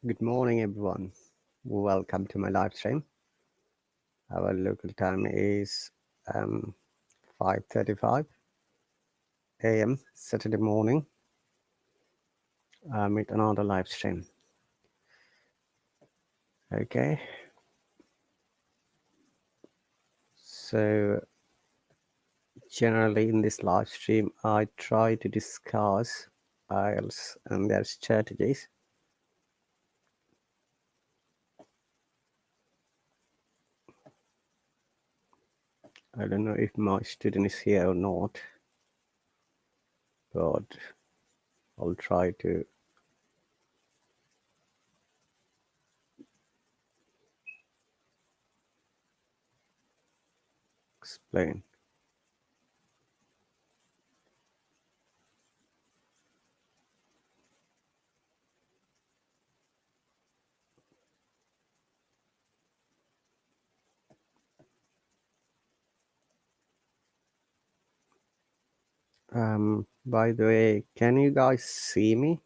Good morning, everyone. Welcome to my live stream. Our local time is 5:35 a.m. Saturday morning. With another live stream. Okay. So generally in this live stream, I try to discuss IELTS and their strategies. I don't know if my student is here or not, but I'll try to explain. By the way, can you guys see me?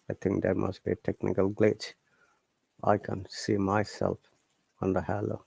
I think there must be a technical glitch. I can see myself on the Hallo.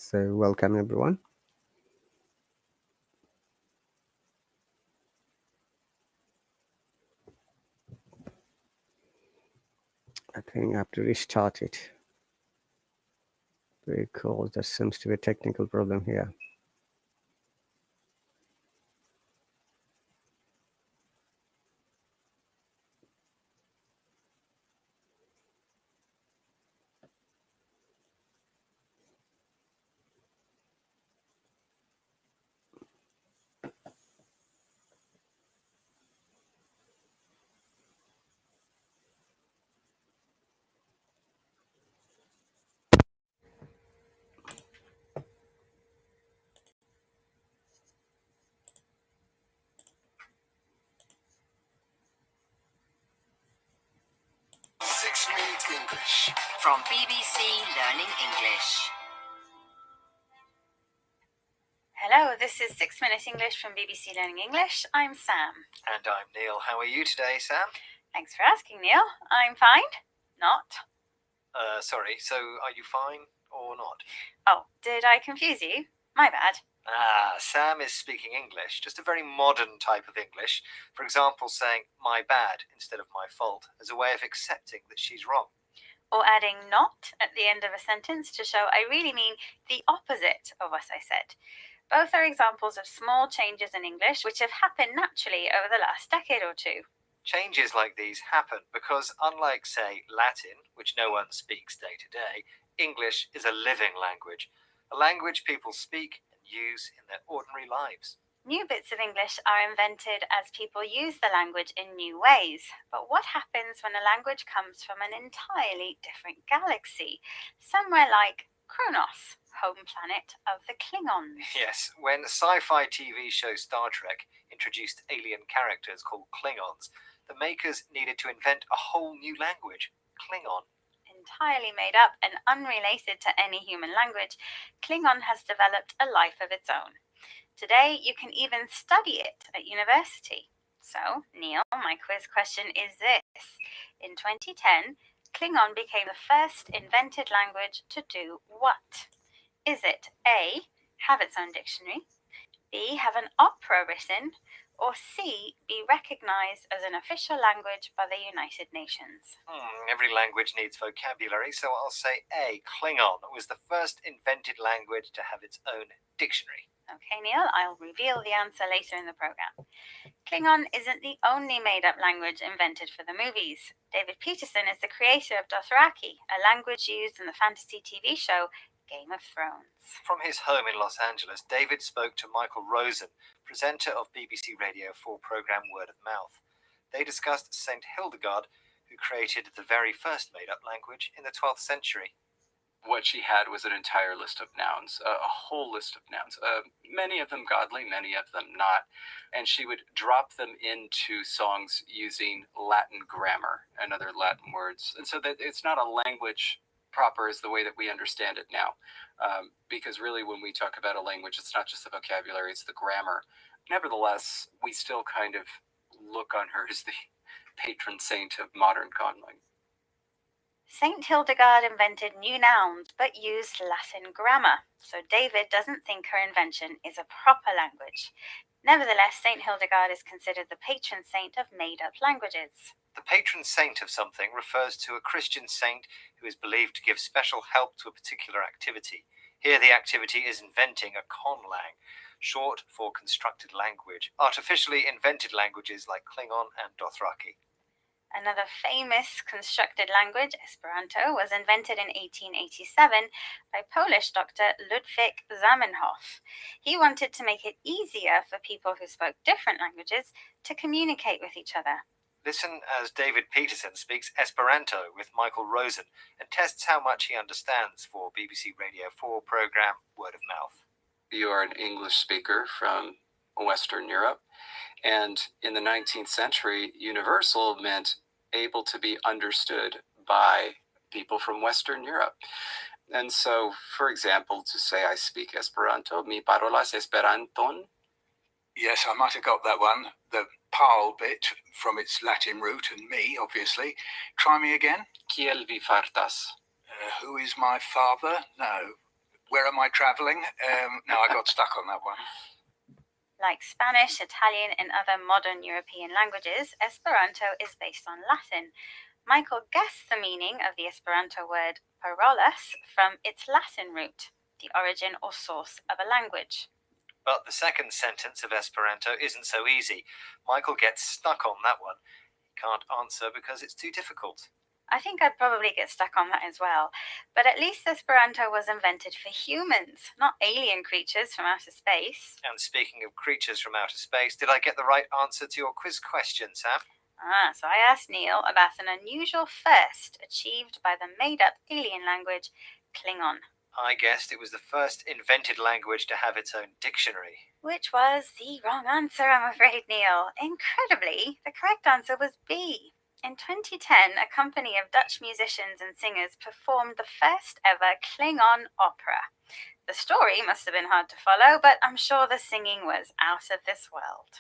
So welcome everyone. I think I have to restart it because there seems to be a technical problem here. English from BBC Learning English. Hello, this is 6 Minute English from BBC Learning English. I'm Sam. And I'm Neil. How are you today, Sam? Thanks for asking, Neil. I'm fine. Not. Sorry, so are you fine or not? Oh, did I confuse you? My bad. Sam is speaking English, just a very modern type of English. For example, saying my bad instead of my fault as a way of accepting that she's wrong. Or adding not at the end of a sentence to show I really mean the opposite of what I said. Both are examples of small changes in English which have happened naturally over the last decade or two. Changes like these happen because, unlike, say, Latin, which no one speaks day to day, English is a living language, a language people speak and use in their ordinary lives. New bits of English are invented as people use the language in new ways. But what happens when a language comes from an entirely different galaxy? Somewhere like Kronos, home planet of the Klingons. Yes, when sci-fi TV show Star Trek introduced alien characters called Klingons, the makers needed to invent a whole new language, Klingon. Entirely made up and unrelated to any human language, Klingon has developed a life of its own. Today, you can even study it at university. So, Neil, my quiz question is this. In 2010, Klingon became the first invented language to do what? Is it A, have its own dictionary, B, have an opera written, or C, be recognized as an official language by the United Nations? Every language needs vocabulary, so I'll say A. Klingon was the first invented language to have its own dictionary. Okay, Neil, I'll reveal the answer later in the program. Klingon isn't the only made-up language invented for the movies. David Peterson is the creator of Dothraki, a language used in the fantasy TV show Game of Thrones. From his home in Los Angeles, David spoke to Michael Rosen, presenter of BBC Radio 4 program Word of Mouth. They discussed Saint Hildegard, who created the very first made-up language in the 12th century. What she had was an entire list of nouns, a whole list of nouns, many of them godly, many of them not. And she would drop them into songs using Latin grammar and other Latin words. And so that it's not a language proper is the way that we understand it now. Because really when we talk about a language, it's not just the vocabulary, it's the grammar. Nevertheless, we still kind of look on her as the patron saint of modern conlang. Saint Hildegard invented new nouns but used Latin grammar, so David doesn't think her invention is a proper language. Nevertheless, Saint Hildegard is considered the patron saint of made-up languages. The patron saint of something refers to a Christian saint who is believed to give special help to a particular activity. Here the activity is inventing a conlang, short for constructed language, artificially invented languages like Klingon and Dothraki. Another famous constructed language, Esperanto, was invented in 1887 by Polish doctor Ludwik Zamenhof. He wanted to make it easier for people who spoke different languages to communicate with each other. Listen as David Peterson speaks Esperanto with Michael Rosen and tests how much he understands for BBC Radio 4 program Word of Mouth. You are an English speaker from Western Europe. And in the 19th century, universal meant able to be understood by people from Western Europe. And so, for example, to say I speak Esperanto, mi parolas Esperanton. Yes, I might have got that one. The parl bit from its Latin root and me, obviously. Try me again. Kiel vi fartas? Who is my father? No. Where am I travelling? No, I got stuck on that one. Like Spanish, Italian, and other modern European languages, Esperanto is based on Latin. Michael guessed the meaning of the Esperanto word parolas from its Latin root, the origin or source of a language. But the second sentence of Esperanto isn't so easy. Michael gets stuck on that one. He can't answer because it's too difficult. I think I'd probably get stuck on that as well. But at least Esperanto was invented for humans, not alien creatures from outer space. And speaking of creatures from outer space, did I get the right answer to your quiz question, Sam? So I asked Neil about an unusual first achieved by the made-up alien language, Klingon. I guessed it was the first invented language to have its own dictionary. Which was the wrong answer, I'm afraid, Neil. Incredibly, the correct answer was B. In 2010, a company of Dutch musicians and singers performed the first ever Klingon opera. The story must have been hard to follow, but I'm sure the singing was out of this world.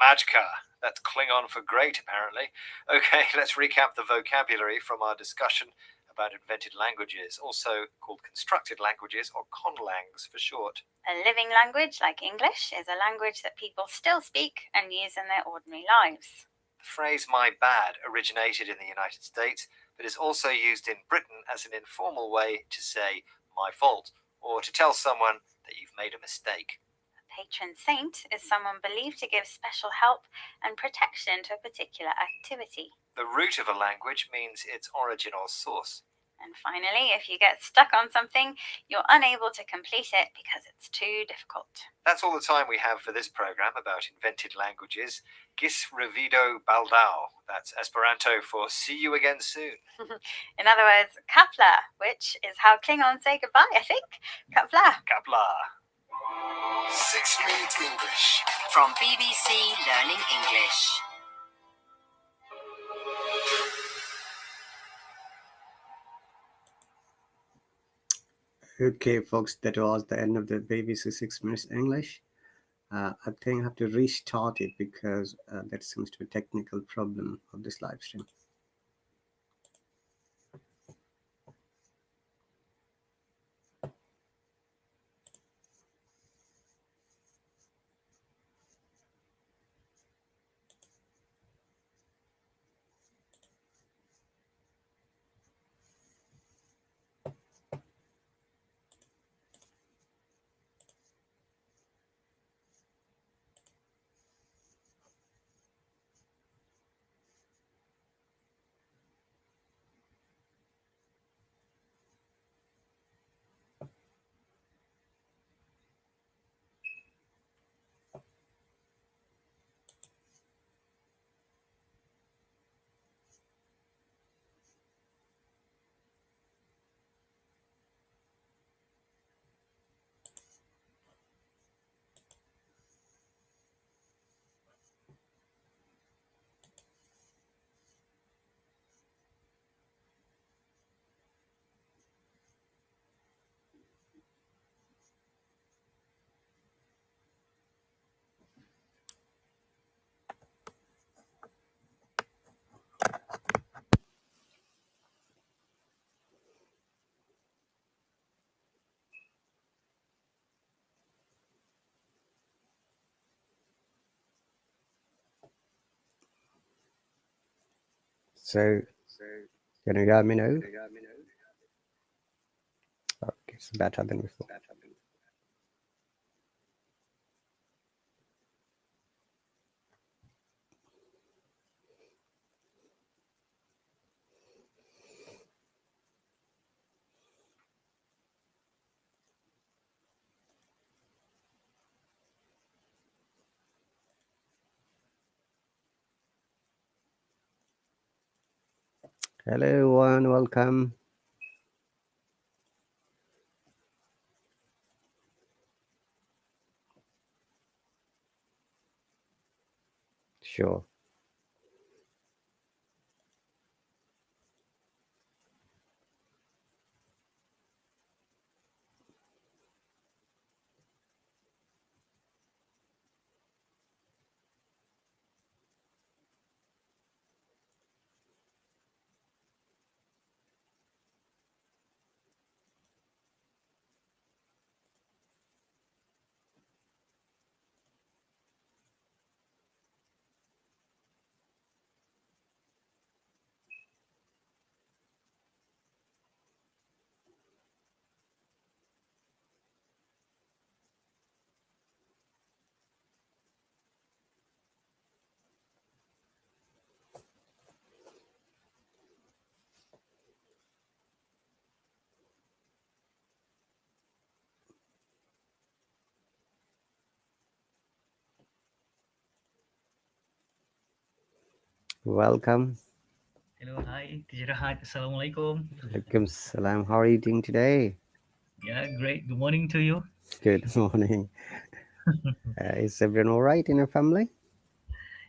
Majka. That's Klingon for great, apparently. Okay, let's recap the vocabulary from our discussion about invented languages, also called constructed languages, or conlangs for short. A living language, like English, is a language that people still speak and use in their ordinary lives. The phrase my bad originated in the United States, but is also used in Britain as an informal way to say my fault, or to tell someone that you've made a mistake. A patron saint is someone believed to give special help and protection to a particular activity. The root of a language means its origin or source. And finally, if you get stuck on something, you're unable to complete it because it's too difficult. That's all the time we have for this program about invented languages. Gis revido baldao. That's Esperanto for see you again soon. In other words, kapla, which is how Klingons say goodbye, I think. Kapla. Kapla. 6-Minute English from BBC Learning English. Okay, folks, that was the end of the BBC 6 Minutes English. I think I have to restart it because that seems to be a technical problem of this live stream. So, can you hear me now? Okay, it's better than before. Hello, everyone. Welcome. Sure. Welcome. Hello, hi, Teacher Rahat. Assalamualaikum. Alaikum salam. How are you doing today? Yeah, great. Good morning to you. Good morning. Is everyone all right in your family?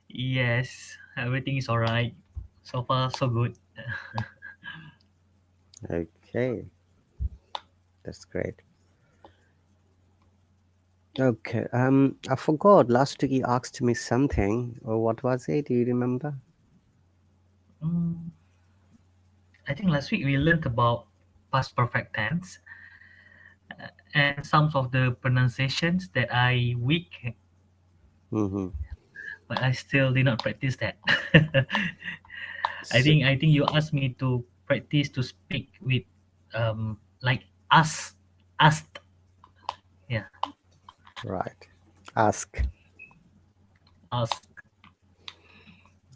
Yes, everything is alright. So far, so good. Okay, that's great. Okay. I forgot. Last week you asked me something. What was it? Do you remember? Mm, I think last week we learned about past perfect tense and some of the pronunciations that I weak, Mm-hmm. but I still did not practice that. So, I think you asked me to practice to speak with like us, asked. Yeah, right. Ask. asked.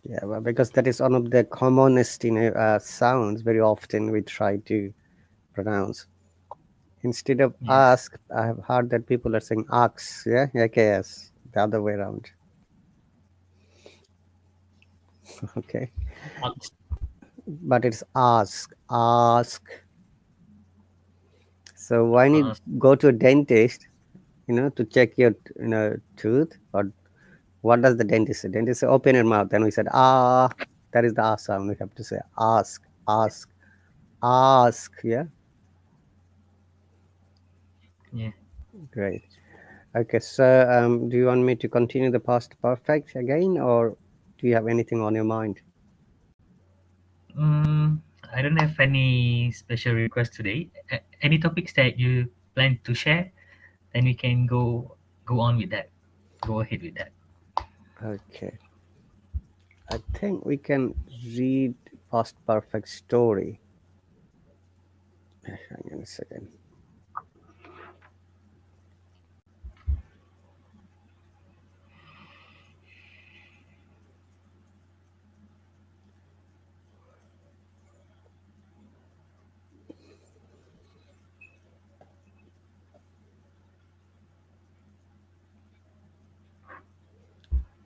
Yeah, well, because that is one of the commonest, sounds. Very often we try to pronounce instead of Yes, ask. I have heard that people are saying ask. Yeah, yes, the other way around. Okay, asked. but it's ask, ask. So when you Asked. go to a dentist, to check your, tooth, or what does the dentist say? Dentist say, open your mouth. Then we said, ah, that is the ah sound. We have to say ask, ask, ask. Yeah, Yeah. great. Okay, so do you want me to continue the past perfect again, or do you have anything on your mind? Mm, I don't have any special request today. Any topics that you plan to share, then we can go on with that. Go ahead with that. Okay, I think we can read past perfect story. Hang on a second.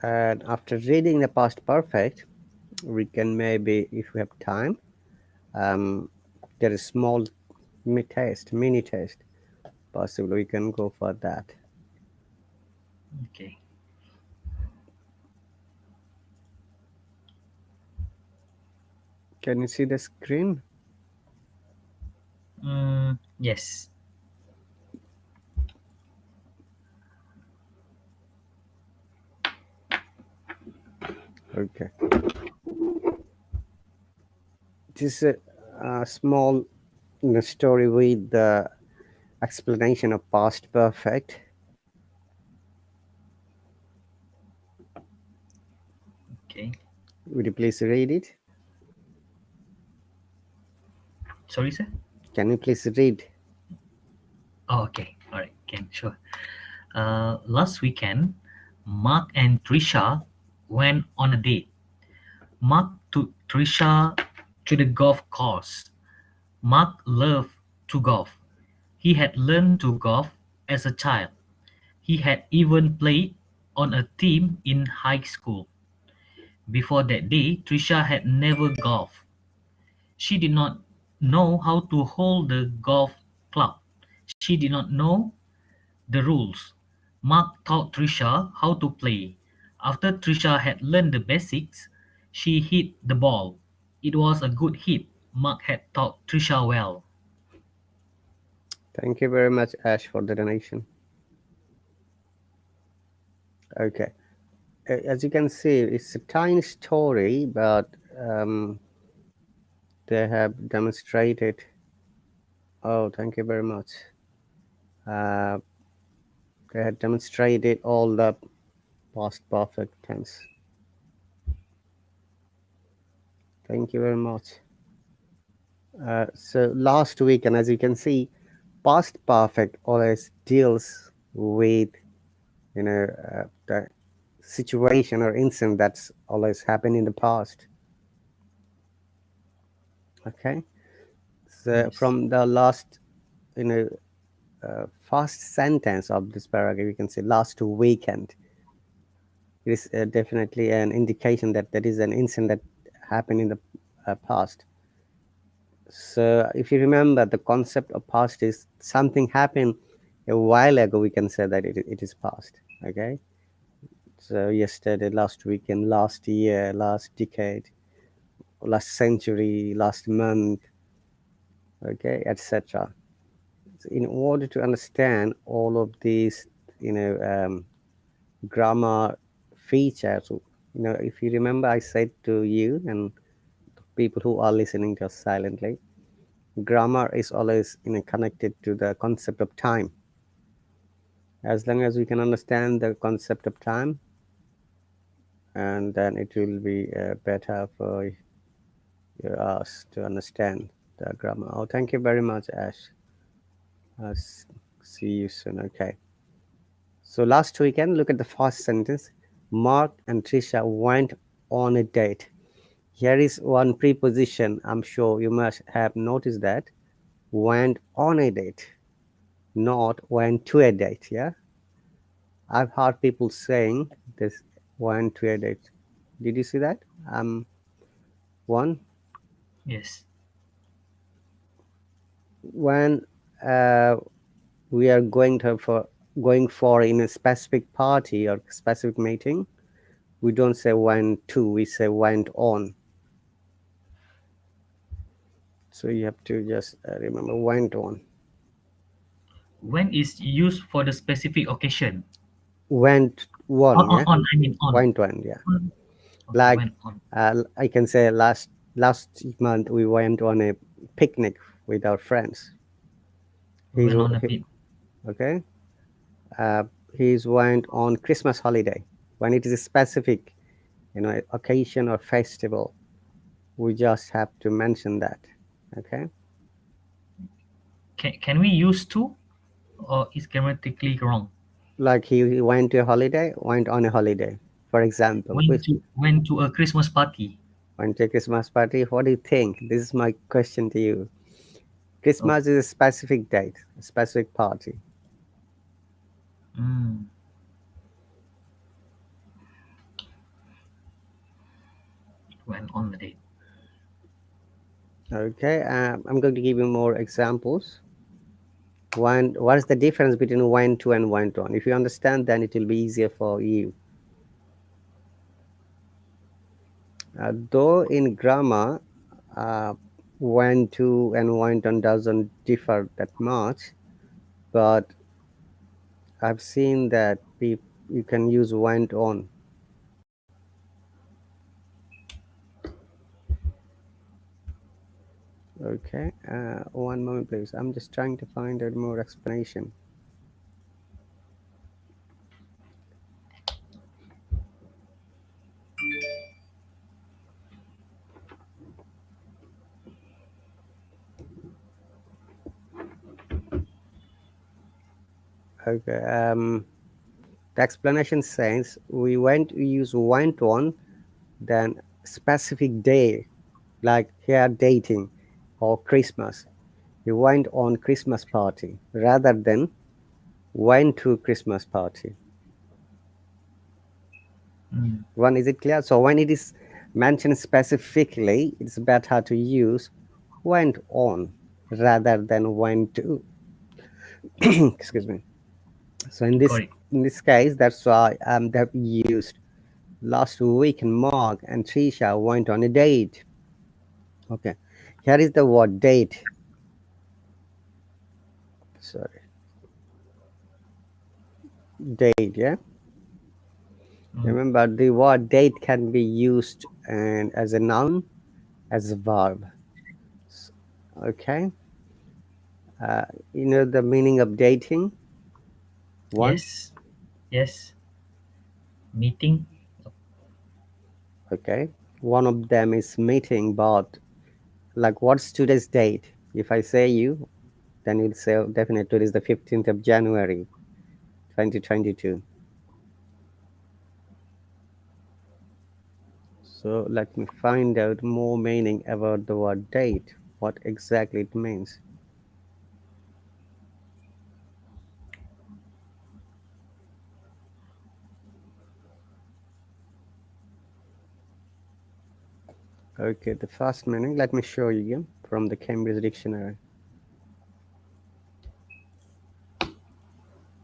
And after reading the past perfect, we can maybe, if we have time, there is small mini test. Possibly we can go for that. Okay. Can you see the screen? Yes. Okay. This is a small story with the explanation of past perfect. Okay. Would you please read it? Sorry, sir. Can you please read? Oh, okay. All right. Can sure. Last weekend, Mark and Trisha went on a date. Mark took Trisha to the golf course. Mark loved to golf. He had learned to golf as a child. He had even played on a team in high school. Before that day, Trisha had never golfed. She did not know how to hold the golf club. She did not know the rules. Mark taught Trisha how to play. After Trisha had learned the basics, she hit the ball. It was a good hit. Mark had taught Trisha well. Thank you very much, Ash, for the donation. Okay. As you can see, it's a tiny story, but they have demonstrated. Oh, thank you very much. Uh, they have demonstrated all the past perfect tense. Thank you very much. So last week, and as you can see, past perfect always deals with the situation or incident that's always happened in the past. Okay, so Yes. from the last you know first sentence of this paragraph, you can say last weekend. It is definitely an indication that that is an incident that happened in the past. So if you remember, the concept of past is something happened a while ago. We can say that it is past. Okay, so yesterday, last weekend, last year, last decade, last century, last month, okay, etc. So in order to understand all of these, grammar features, if you remember, I said to you and people who are listening to us silently, grammar is always connected to the concept of time. As long as we can understand the concept of time, and then it will be better for us to understand the grammar. Oh, thank you very much, Ash. See you soon. Okay. So last weekend, look at the first sentence. Mark and Trisha went on a date. Here is one preposition. I'm sure you must have noticed that. Went on a date, not went to a date. Yeah. I've heard people saying this went to a date. Did you see that? One Yes. when we are going for in a specific party or specific meeting, we don't say went to, we say went on. So you have to just remember went on. when is used for the specific occasion? Went one, yeah. I mean on. Went one, yeah. On. Okay, Like went on. I can say last month we went on a picnic with our friends. We He's went on a he, bit. okay. Uh, he's went on Christmas holiday when it is a specific, occasion or festival. We just have to mention that. Okay. Can we use to, or is grammatically wrong? Like he went to a holiday, went on a holiday. For example, Went to a Christmas party. went to a Christmas party. What do you think? This is my question to you. Oh. Christmas is a specific date, a specific party. Mm. Went on the date. Okay, I'm going to give you more examples. What is the difference between went to and went on? If you understand, then it will be easier for you. Though in grammar, went to and went on doesn't differ that much, but I've seen that you can use went on. Okay, one moment please. I'm just trying to find out more explanation. Okay, the explanation says we use went on, then specific day, like here dating or Christmas. We went on Christmas party rather than went to Christmas party. Mm. One, is it clear? So when it is mentioned specifically, it's better to use went on rather than went to. Excuse me. So in Got it. this case, that's why they've used last week. Mark and Trisha went on a date. Okay, here is the word date. Sorry, date. Yeah. Mm. Remember, the word date can be used and as a noun, as a verb. Okay. You know the meaning of dating? One. Yes. Yes. Meeting. Okay. One of them is meeting, but like what's today's date? If I say you, then you'll say definitely it is the 15th of January, 2022. So let me find out more meaning about the word date, what exactly it means. Okay, the first meaning, let me show you from the Cambridge Dictionary.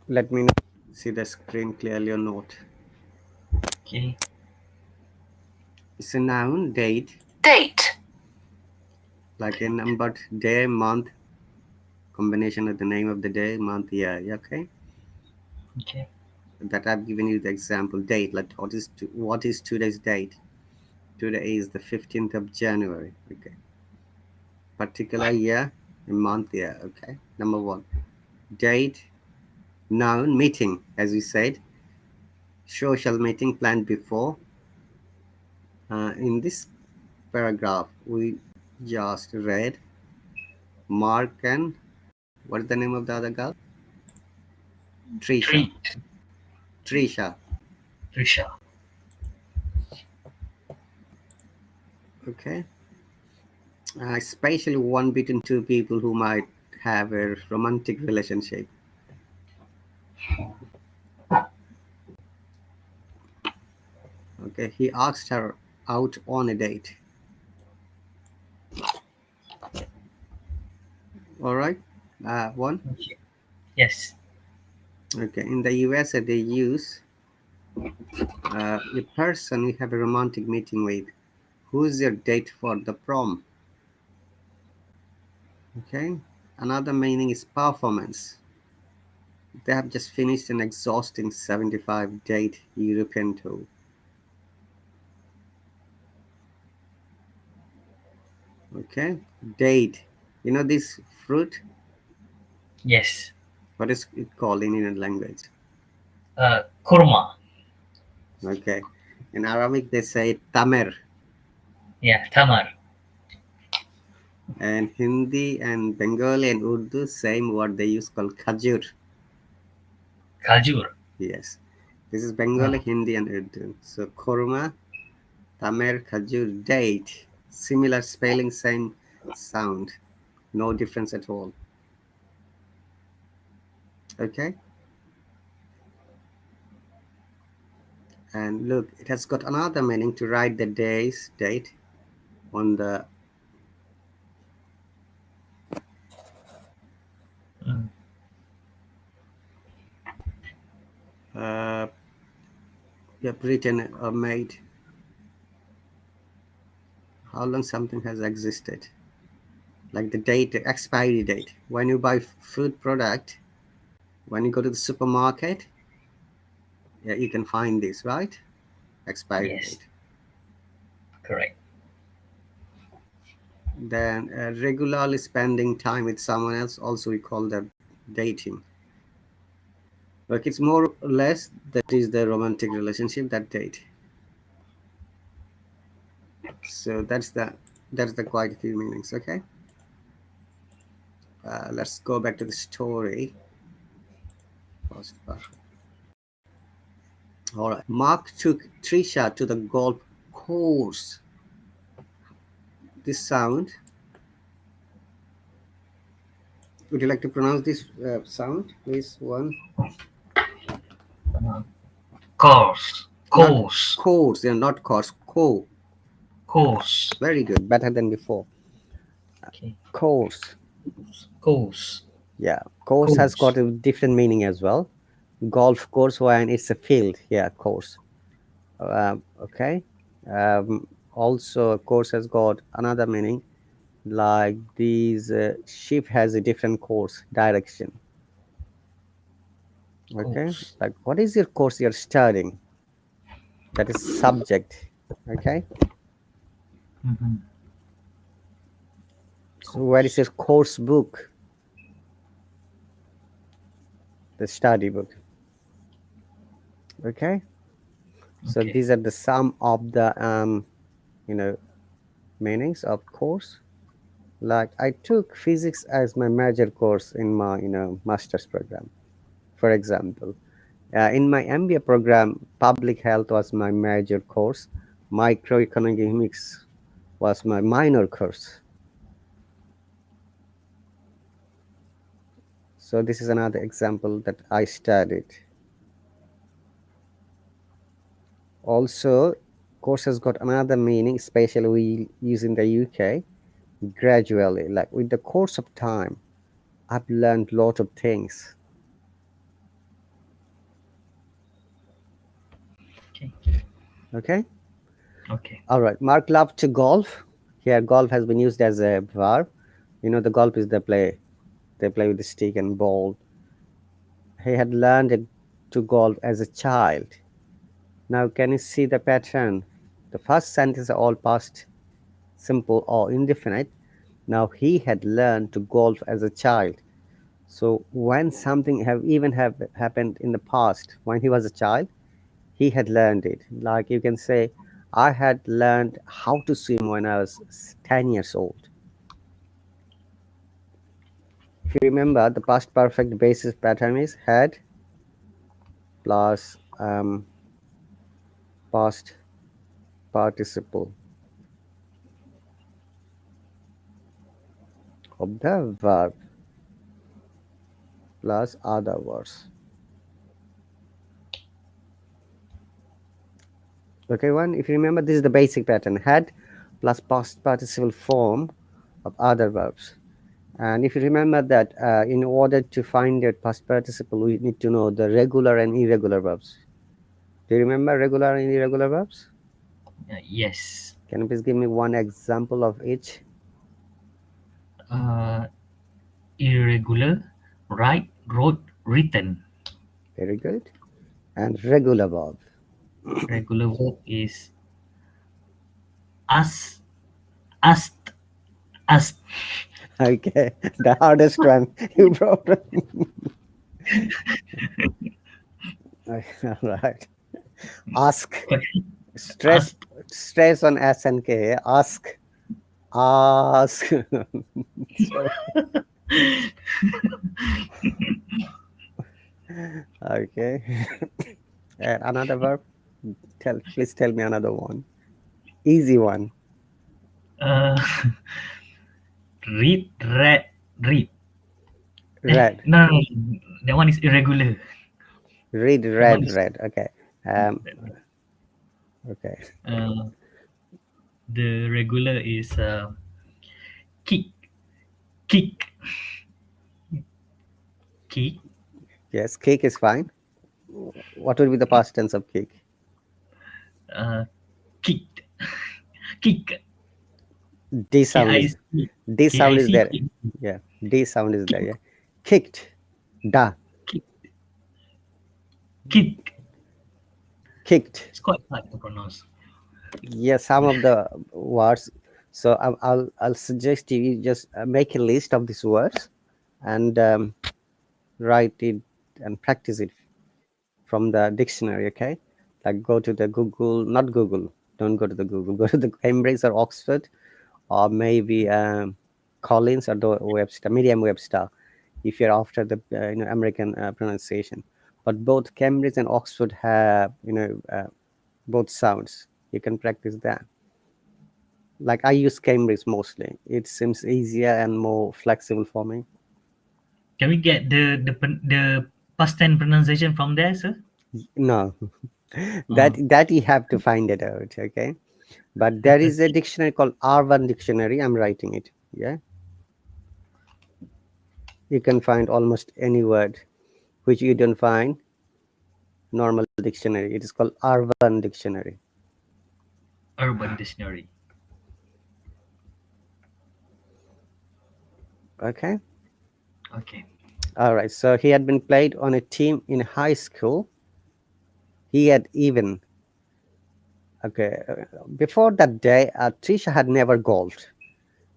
Let me see the screen clearly or not. Okay. It's a noun, date, Date. like a numbered day, month, combination of the name of the day, month, year. Okay. Okay. That I've given you the example date. Like what is today's date? Today is the 15th of January. Okay. Particular year, a month, year. Okay. Number one, date, noun, meeting, as we said, social meeting planned before. In this paragraph, we just read Mark and what is the name of the other girl? Trisha. Trisha. Trisha. Okay. Especially one between two people who might have a romantic relationship. Okay. He asked her out on a date. All right. One. Okay. Yes. Okay. In the USA, they use a person you have a romantic meeting with. Who's your date for the prom? Okay. Another meaning is performance. They have just finished an exhausting 75-date European tour. Okay, date. You know this fruit? Yes. What is it called in Indian language? Kurma. Okay, in Arabic they say tamer, Yeah, tamar. and Hindi and Bengali and Urdu same word they use called khajur. Kajur. Yes, this is Uh, Bengali, Hindi, and Urdu. So korma, tamer, khajur, date. Similar spelling, same sound, no difference at all. Okay, and look, it has got another meaning to write the day's date on the mm, uh, you have written or made how long something has existed, like the date, the expiry date. When you buy food product, when you go to the supermarket, yeah, you can find this, right? Expiry yes, date. correct. Then regularly spending time with someone else, also we call that dating. Like it's more or less that is the romantic relationship that date. So that's the quite a few meanings. Okay, let's go back to the story. Past perfect. All right. Mark took Trisha to the golf course. This sound. Would you like to pronounce this sound, please? One. Uh, course. Not Course. course. Yeah, not course. Co. Course. Very good. Better than before. Okay. Course. Course. Yeah. Course has Course. got a different meaning as well. Golf course when it's a field. Yeah, course. Okay. Also, course has got another meaning. Like these ship has a different course direction. Okay. Course. Like what is your course you're studying? That is subject. Okay. Mm-hmm. So where is Course. your course book? The study book. Okay. So Okay. these are the sum of the you know meanings of course. Like I took physics as my major course in my master's program. For example, in my MBA program, public health was my major course. Microeconomics was my minor course. So this is another example that I studied. Also, course has got another meaning, especially we use in the UK. Gradually, like with the course of time, I've learned a lot of things. Okay. Okay. Okay. All right. Mark loved to golf. Here, golf has been used as a verb. The golf is the play. They play with the stick and ball. He had learned to golf as a child. Now, can you see the pattern? The first sentence are all past simple or indefinite. Now, he had learned to golf as a child. So, when something have happened in the past, when he was a child, he had learned it. Like you can say, I had learned how to swim when I was 10 years old. If you remember, the past perfect basis pattern is had plus past participle of the verb plus other words. Okay, one, if you remember, this is the basic pattern had plus past participle form of other verbs. And if you remember that in order to find the past participle, we need to know the regular and irregular verbs. Do you remember regular and irregular verbs? Yes. Can you please give me one example of each? Uh, Irregular. Write, wrote, written. Very good. And regular verb. Regular verb is ask, asked, asked. Okay, the hardest one you brought. All right. Ask. Stress. Asked. Stress on S and K. Ask. Ask. So, okay. Another verb. Please tell me another one. Easy one. Uh, read, read, read. Red. No, no, no, that one is irregular. Read. That one Red. is Red. Okay. Um. Okay. uh, the regular is kick, kick, kick, Yes. Cake is fine. What would be the past tense of cake? uh, kicked, kick, D K sound I is. C D K I sound is C there. Yeah. D sound is there. Yeah. Kicked. Da. kick, kick. Kicked. It's quite hard to pronounce. Yeah. Some of the words. So I'll suggest you just make a list of these words and write it and practice it from the dictionary. Okay. Like go to the Google, not Google. Don't go to the Google. Go to the Cambridge or Oxford or maybe Collins or the Webster, Merriam-Webster, if you're after the American pronunciation. But both Cambridge and Oxford have both sounds. You can practice that. Like I use Cambridge mostly. It seems easier and more flexible for me. Can we get the past tense pronunciation from there, sir? No, that Uh, that you have to find it out. Okay, but there is a dictionary called R1 dictionary. I'm writing it. Yeah, you can find almost any word which you don't find normal dictionary. It is called R1 dictionary. Urban Dictionary. Okay. Okay. All right. So he had been played on a team in high school. He had even okay. Before that day, Trisha had never golfed.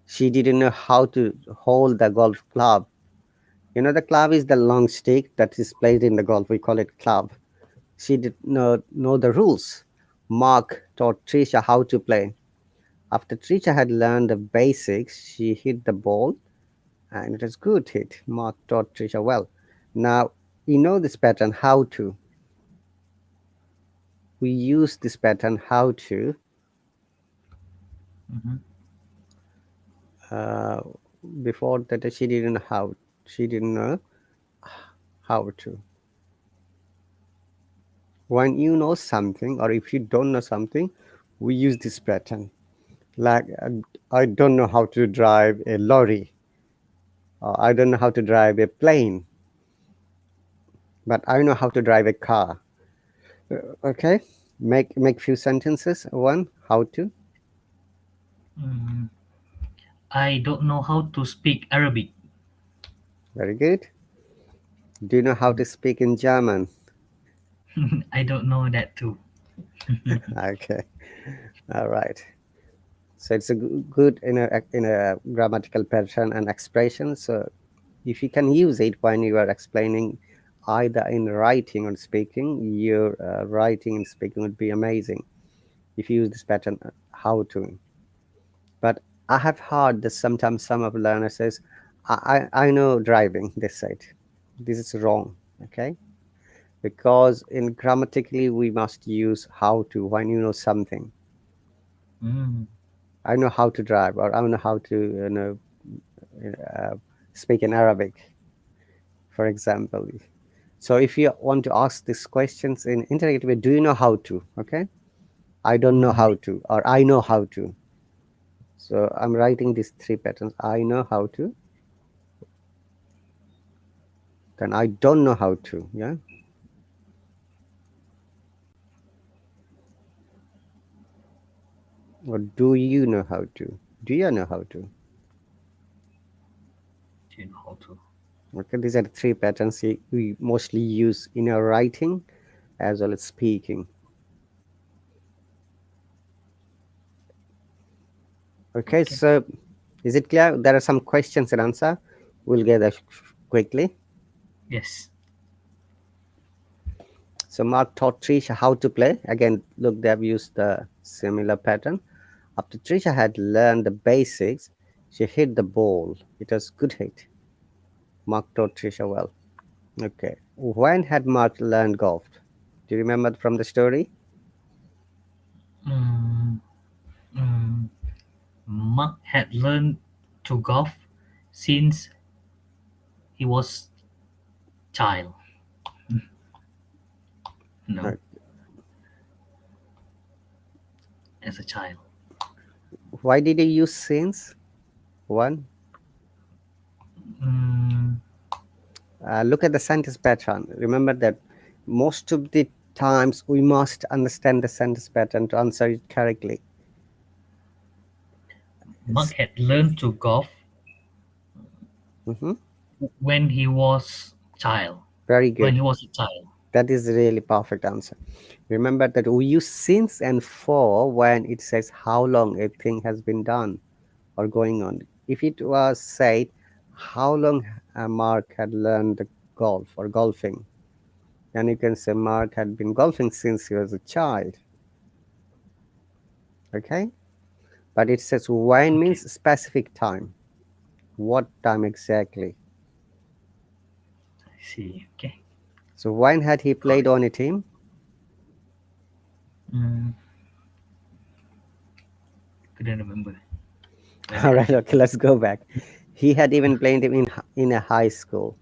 She didn't know how to hold the golf club. You know, the club is the long stick that is placed in the golf. We call it club. She did not know the rules. Mark taught Trisha how to play. After Trisha had learned the basics, she hit the ball and it was good hit. Mark taught Trisha well. Now, you know this pattern, how to. We use this pattern, how to, Mhm. uh, before that she didn't know how to. When you know something or if you don't know something, we use this pattern. Like, I don't know how to drive a lorry, or I don't know how to drive a plane, but I know how to drive a car. Okay, make few sentences. One, how to. Mm, I don't know how to speak Arabic. Very good. Do you know how to speak in German? I don't know that too. Okay, all right. So it's a good in a grammatical pattern and expression. So if you can use it when you are explaining either in writing or speaking, your writing and speaking would be amazing if you use this pattern. How to. But I have heard that sometimes some of the learners says, I know driving. They said this is wrong. Okay, because in grammatically we must use how to when you know something. Mm, I know how to drive, or I know how to uh, speak in Arabic, for example. So if you want to ask these questions in interrogative way, do you know how to? Okay, I don't know mm, how to, or I know how to. So I'm writing these three patterns. I know how to, then I don't know how to. Yeah, or do you know how to? Do you know how to? do you know how to? Okay, these are the three patterns we mostly use in our writing as well as speaking. Okay, Okay. so is it clear? There are some questions and answer. We'll get that quickly. Yes. So Mark taught Trisha how to play. Again, look, they've used the similar pattern. After Trisha had learned the basics, she hit the ball. It was good hit. Mark taught Trisha well. Okay. When had Mark learned golf? Do you remember from the story? Mm, mm, Mark had learned to golf since he was child. No, Uh, as a child. Why did he use since? One. Mm, Look at the sentence pattern. Remember that most of the times we must understand the sentence pattern to answer it correctly. Mark had learned to golf Mhm. when he was child. Very When he good. was a child. That is really perfect answer. Remember that we use since and for when it says how long a thing has been done or going on. If it was said how long Mark had learned the golf or golfing, then you can say Mark had been golfing since he was a child. Okay? But it says when Okay. means specific time. What time exactly? I see. Okay. So when had he Got played it. on a team? Mm, couldn't remember when All it right, happened. okay, let's go back. He had even played him in a high school.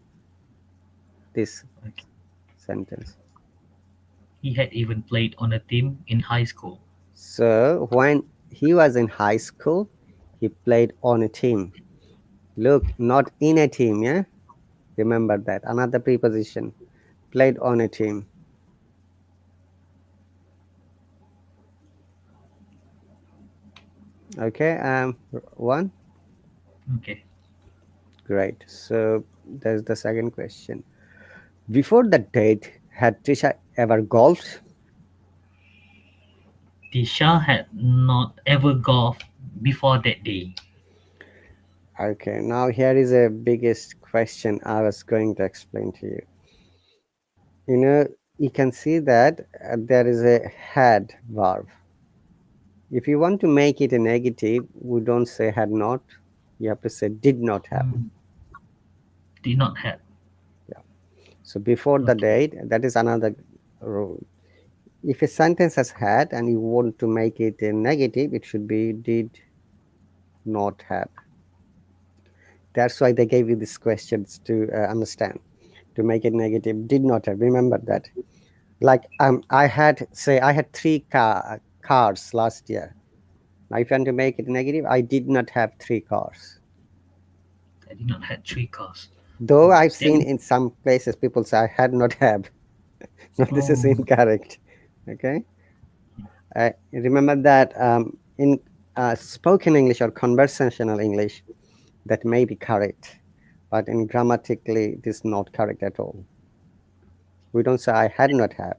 This Okay. sentence. He had even played on a team in high school. So when he was in high school, he played on a team. Look, not in a team, yeah? Remember that. Another preposition. Played on a team. Okay, one. Okay. Great. So there's the second question. Before the date, had Trisha ever golfed? Tisha had not ever golfed before that day. Okay, now here is a biggest question I was going to explain to you. You know, you can see that there is a had verb. If you want to make it a negative, we don't say had not. You have to say did not have. Mm, did not have. Yeah. So before the Okay. date, that is another rule. If a sentence has had and you want to make it a negative, it should be did not have. That's why they gave you these questions to understand, to make it negative. Did not have. Remember that. Like I had say I had three cars last year. Now if you want to make it negative, I did not have three cars. I did not have three cars. Though Oh, I've that seen means, in some places people say I had not have. No, this is oh, incorrect. Okay. Remember that in spoken English or conversational English, that may be correct, but in grammatically, it is not correct at all. We don't say I had not have.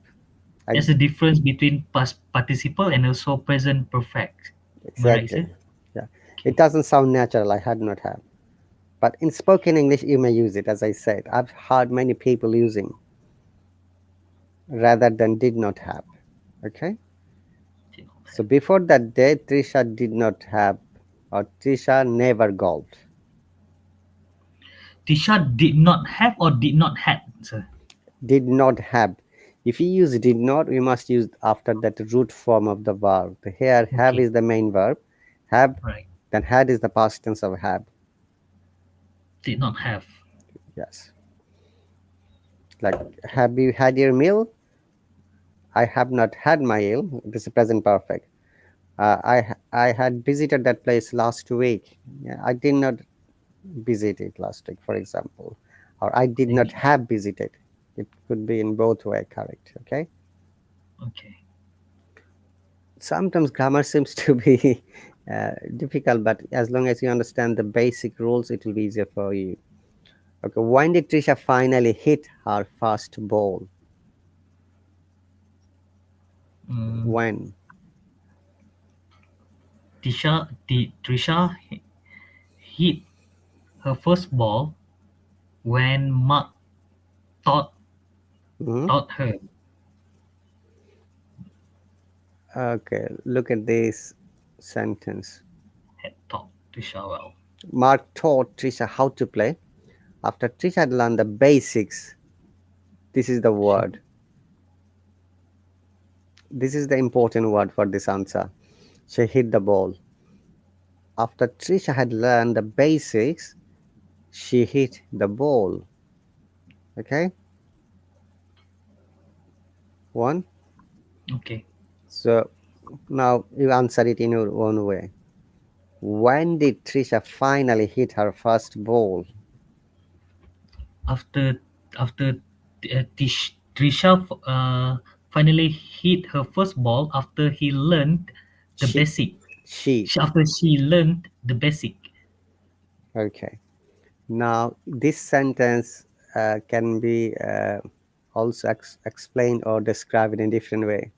I there's a difference between past participle and also present perfect. Am I right, exactly. sir? Yeah, it Okay. doesn't sound natural. I had not have. But in spoken English, you may use it. As I said, I've heard many people using rather than did not have. Okay. Did not So have. before that day, Trisha did not have, or Trisha never golfed. Tisha did not have or did not had, sir. Did not have. If you use did not, we must use after that root form of the verb. Here, have Okay. is the main verb. Have, Right. then had is the past tense of have. Did not have. Yes. Like, have you had your meal? I have not had my meal. This is present perfect. I had visited that place last week. Yeah, I did not visit it last week, for example, or I did Did not not have. have visited. It could be in both way correct. Okay. Okay. Sometimes grammar seems to be difficult, but as long as you understand the basic rules, it will be easier for you. Okay, when did Trisha finally hit her first ball? Mm, When? Trisha hit her first ball when Mark taught Mhm. taught her. Okay, look at this sentence. Had taught Trisha well. Mark taught Trisha how to play. After Trisha had learned the basics, this is the She word. This is the important word for this answer. She hit the ball. After Trisha had learned the basics, she hit the ball. Okay, one. okay. So now you answer it in your own way. When did Trisha finally hit her first ball? After after Trisha finally hit her first ball after he learned the She, basic. she. After she learned the basic. Okay. Now this sentence can be also explained or described in a different way.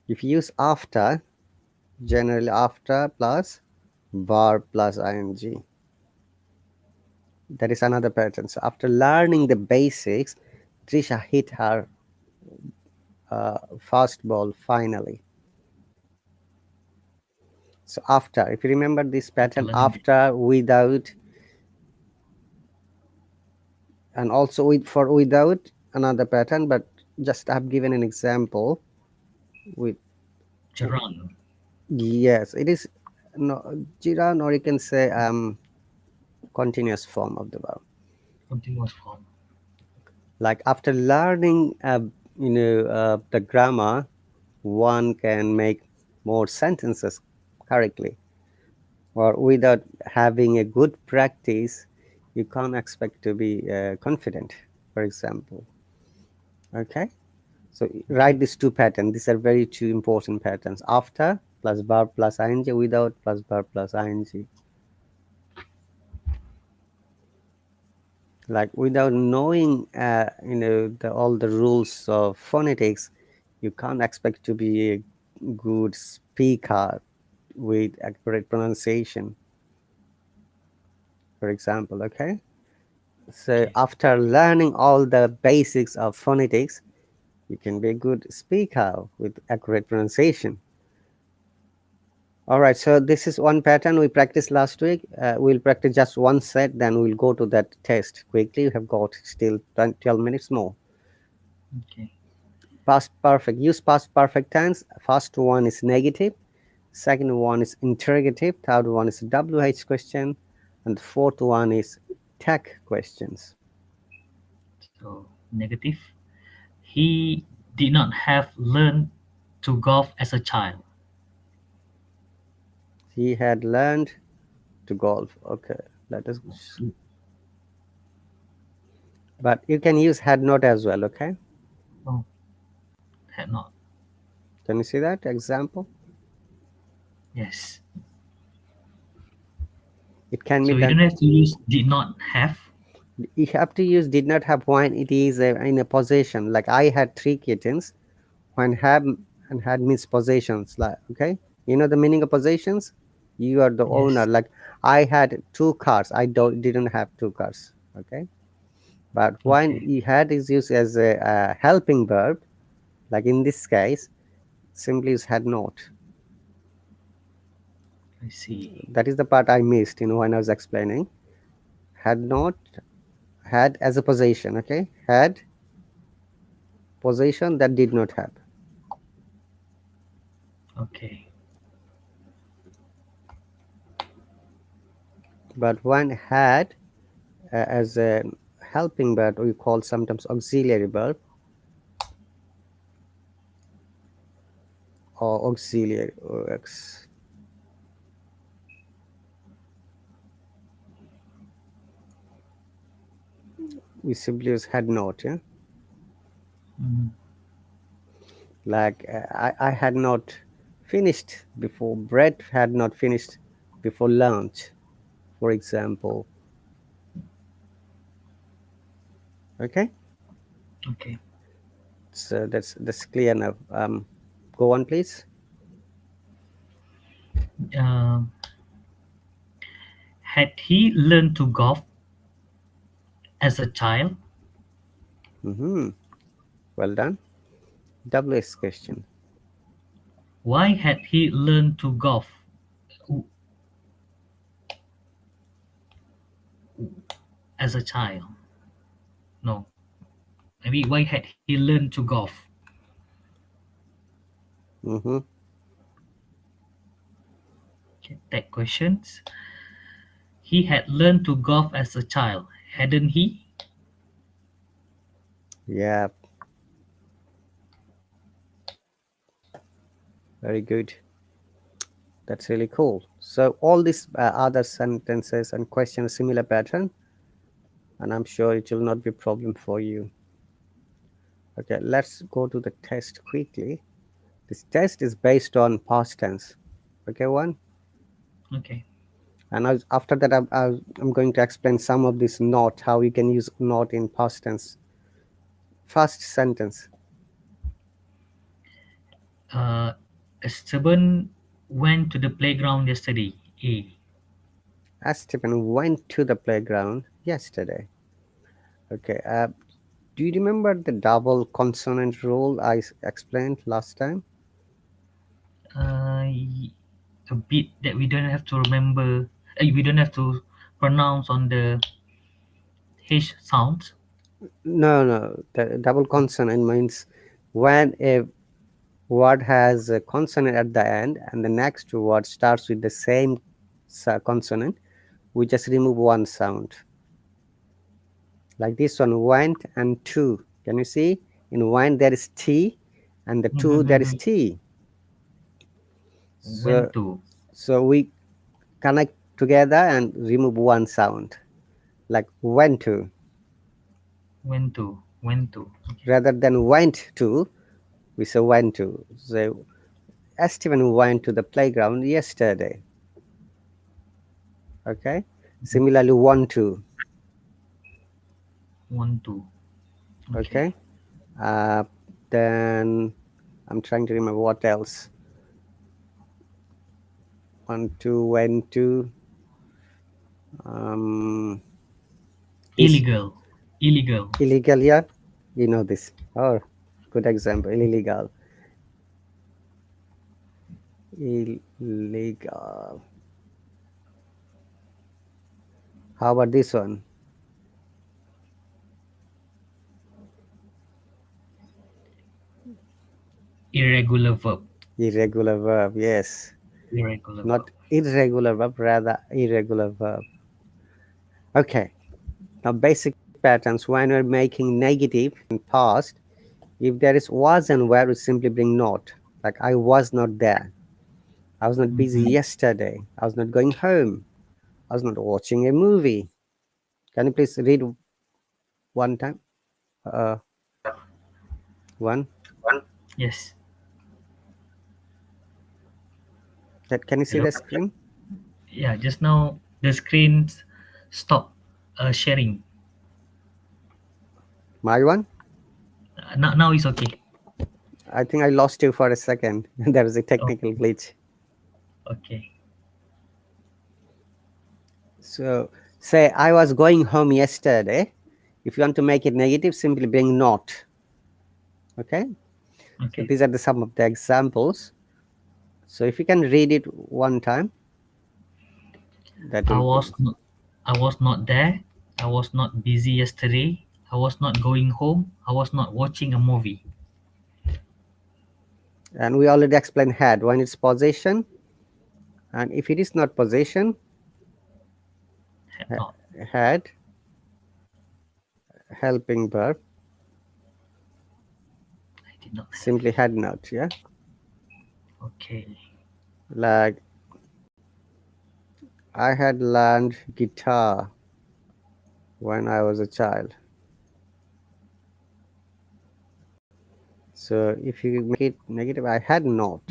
If you use after, generally after plus verb plus ing. That is another pattern. So after learning the basics, Trisha hit her fast ball finally. So after, if you remember this After pattern, learning after, without, and also with for without another pattern, but just I've given an example with Jaran, yes, it is no Jiran, or you can say continuous form of the verb. continuous form. Like after learning, the grammar, one can make more sentences correctly. Or without having a good practice, you can't expect to be confident. For example, okay. So Okay. write these two patterns. These are very two important patterns. After plus verb plus ing, without plus verb plus ing. Like without knowing, all the rules of phonetics, you can't expect to be a good speaker with accurate pronunciation. For example, okay. So Okay. after learning all the basics of phonetics, you can be a good speaker with accurate pronunciation. All right, so this is one pattern we practiced last week. We'll practice just one set, then we'll go to that test quickly. We have got still 12 minutes more. Okay. Past perfect. Use past perfect tense. First one is negative. Second one is interrogative. Third one is WH question. And the fourth one is tech questions. So negative. He did not have learned to golf as a child. He had learned to golf. Okay, let us. But you can use had not as well. Okay, Oh, had not. can you see that example? Yes. It can be So you don't done. have to use did not have. You have to use did not have when it is in a possession. Like I had 3 kittens. When have and had means possessions. Like okay, you know the meaning of possessions. You are the owner. Yes. Like I had 2 cars. I didn't have 2 cars. Okay, but when Okay. you had is used as a helping verb. Like in this case, simply is had not. I see. That is the part I missed. When I was explaining. Had not, had as a possession. Okay, had possession that did not have. Okay. But when had as a helping verb, we call sometimes auxiliary verb or auxiliary. We simply use had not. Yeah, Mm, like I had not finished before. Bread had not finished before lunch, for example. Okay, Okay. so that's clear now. Go on, please. Um, had he learned to golf as a child? Mm-hmm. Well done. WS question. Why had he learned to golf as a child? No. Maybe why had he learned to golf? Mm-hmm. Okay, that questions. He had learned to golf as a child, hadn't he? Yeah, very good. That's really cool. So all these other sentences and questions similar pattern, and I'm sure it will not be a problem for you. Okay, let's go to the test quickly. This test is based on past tense. Okay, one. Okay. And after that, I'm going to explain some of this not, how you can use not in past tense. First sentence. Esteban went to the playground yesterday. A. Stephen went to the playground yesterday. Okay. Do you remember the double consonant rule I explained last time? A bit that we don't have to remember. We don't have to pronounce on the H sounds. No, no. The double consonant means when a word has a consonant at the end and the next word starts with the same consonant, we just remove one sound. Like this one, went and to. Can you see? In went there is T, and the to there is T. Went So, to. so we connect together and remove one sound, like went to, Went to. Went to. Okay. rather than went to. We say went to. So Steven went to the playground yesterday. Okay. Similarly, want to. Want to. Okay. Okay. Uh, then I'm trying to remember what else. Want to, went to. Um, this Illegal. Illegal. illegal, yeah. You know this. Oh, good example. Illegal. Illegal. How about this one? Irregular verb. Irregular verb. Yes. Irregular verb. Not irregular verb, rather irregular verb. Okay. Now, basic patterns when we're making negative in past, if there is was and where, we simply bring not. Like I was not there. I was not busy yesterday. I was not going home. I was not watching a movie. Can you please read one time? Uh, one. Yes. Can you see Hello. the screen? Yeah. Just now the screen stop sharing. My one? Now it's okay. I think I lost you for a second. There was a Oh, technical glitch. okay. So, say I was going home yesterday. If you want to make it negative, simply bring not. Okay? So, Okay. these are the some of the examples. So, if you can read it one time, that I will be. was not. I was not there. I was not busy yesterday. I was not going home. I was not watching a movie. And we already explained had when it's possession. And if it is not possession, Had not. had helping verb, I did not have. simply had not. Yeah. Okay. Like I had learned guitar when I was a child. So if you make it negative, I had not.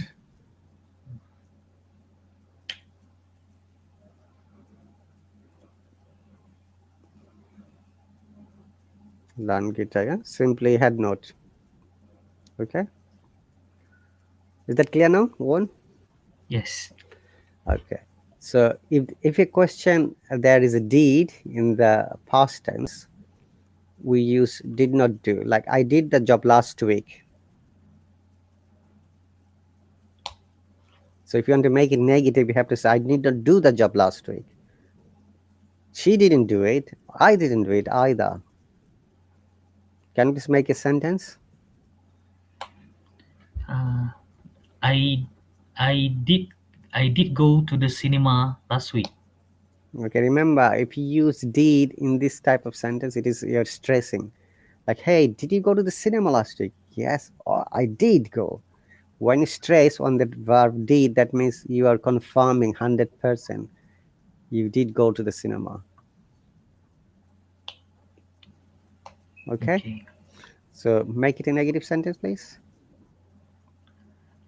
Learn guitar, yeah? Simply head note. Okay. Is that clear now? One? Yes. Okay. So if a question there is a did in the past tense, we use did not do. Like I did the job last week. So if you want to make it negative, you have to say I did not do the job last week. She didn't do it. I didn't do it either. Can you just make a sentence? Uh, I I did I did go to the cinema last week. Okay, remember if you use did in this type of sentence, it is you're stressing. Like, hey, did you go to the cinema last week? Yes, or I did go. When you stress on the verb did, that means you are confirming 100% you did go to the cinema. Okay, Okay. so make it a negative sentence, please.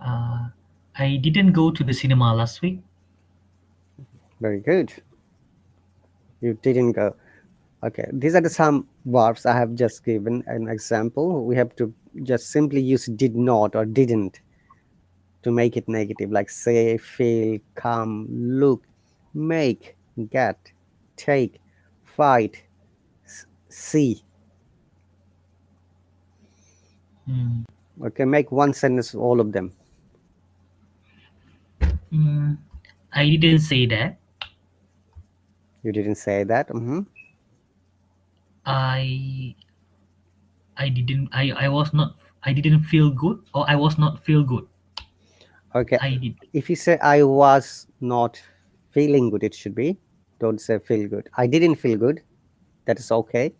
Uh, I didn't go to the cinema last week. Very good. You didn't go. Okay, these are the some verbs I have just given an example. We have to just simply use did not or didn't to make it negative, like say, feel, come, look, make, get, take, fight, see. Mm, Okay, make one sentence all of them. mm, I didn't say that. You didn't say that. I I was not I didn't feel good, or I was not feel good. Okay, I did. if you say I was not feeling good, it should be. Don't say feel good. I didn't feel good. That is okay.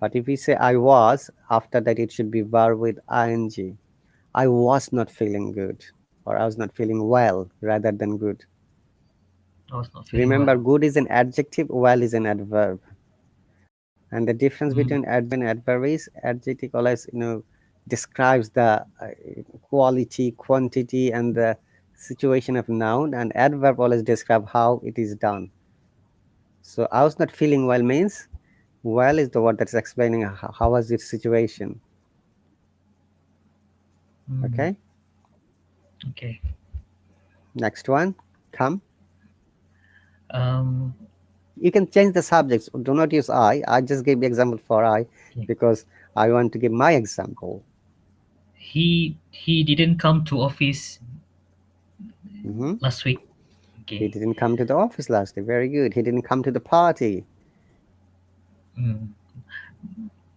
But if you say I was, after that it should be verb with ing. I was not feeling good, or I was not feeling well rather than good. I was not feeling Remember, well. good is an adjective, well is an adverb. And the difference Mm, between adverb and adverb is adjective always, describes the quality, quantity, and the situation of noun, and adverb always describe how it is done. So I was not feeling well means well is the word that's explaining how was its situation. mm, Okay. okay. Next one, come. Um. You can change the subjects. Do not use I just gave the example for I Okay. because I want to give my example. He didn't come to office Hmm. last week. He Okay. didn't come to the office last day. Very good. He didn't come to the party. Mm.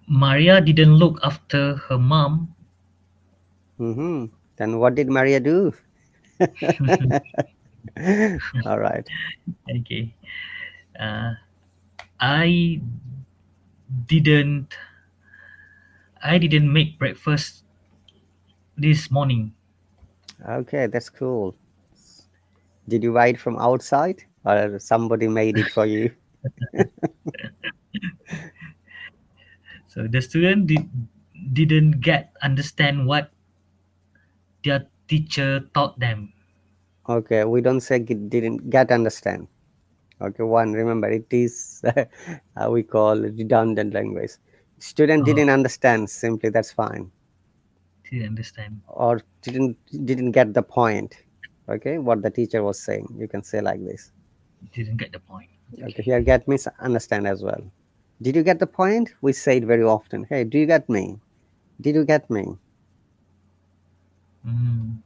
Maria didn't look after her mom. Hmm. Then what did Maria do? All right. Okay. Uh, I didn't I didn't make breakfast this morning. Okay, that's cool. Did you buy it from outside or somebody made it for you? So the student didn't get understand what their teacher taught them. Okay, we don't say didn't get understand. Okay, one, remember it is we call redundant language. Student Oh, didn't understand, simply that's fine. didn't understand. Or didn't get the point. Okay, what the teacher was saying. You can say like this. Didn't get the point. Okay, Okay. here get means understand as well. Did you get the point? We say it very often. Hey, do you get me? Did you get me? Mm.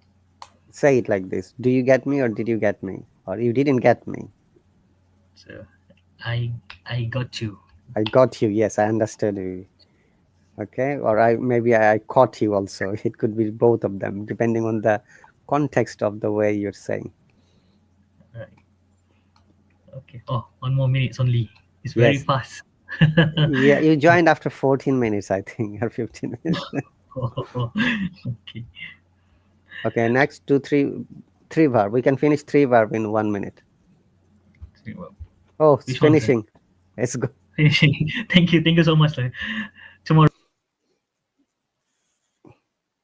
Say it like this. Do you get me or did you get me? Or you didn't get me. So I I got you. I got you. Yes, I understood you. Okay, or I caught you also. It could be both of them depending on the context of the way you're saying. Right. Okay. Oh, 1 more minutes only. It's very Yes. fast. Yeah, you joined after 14 minutes, I think, or 15 minutes. Okay. Okay, next three verb. We can finish three verb in 1 minute. Well, Oh, it's which one? finishing. Let's go. Thank you so much.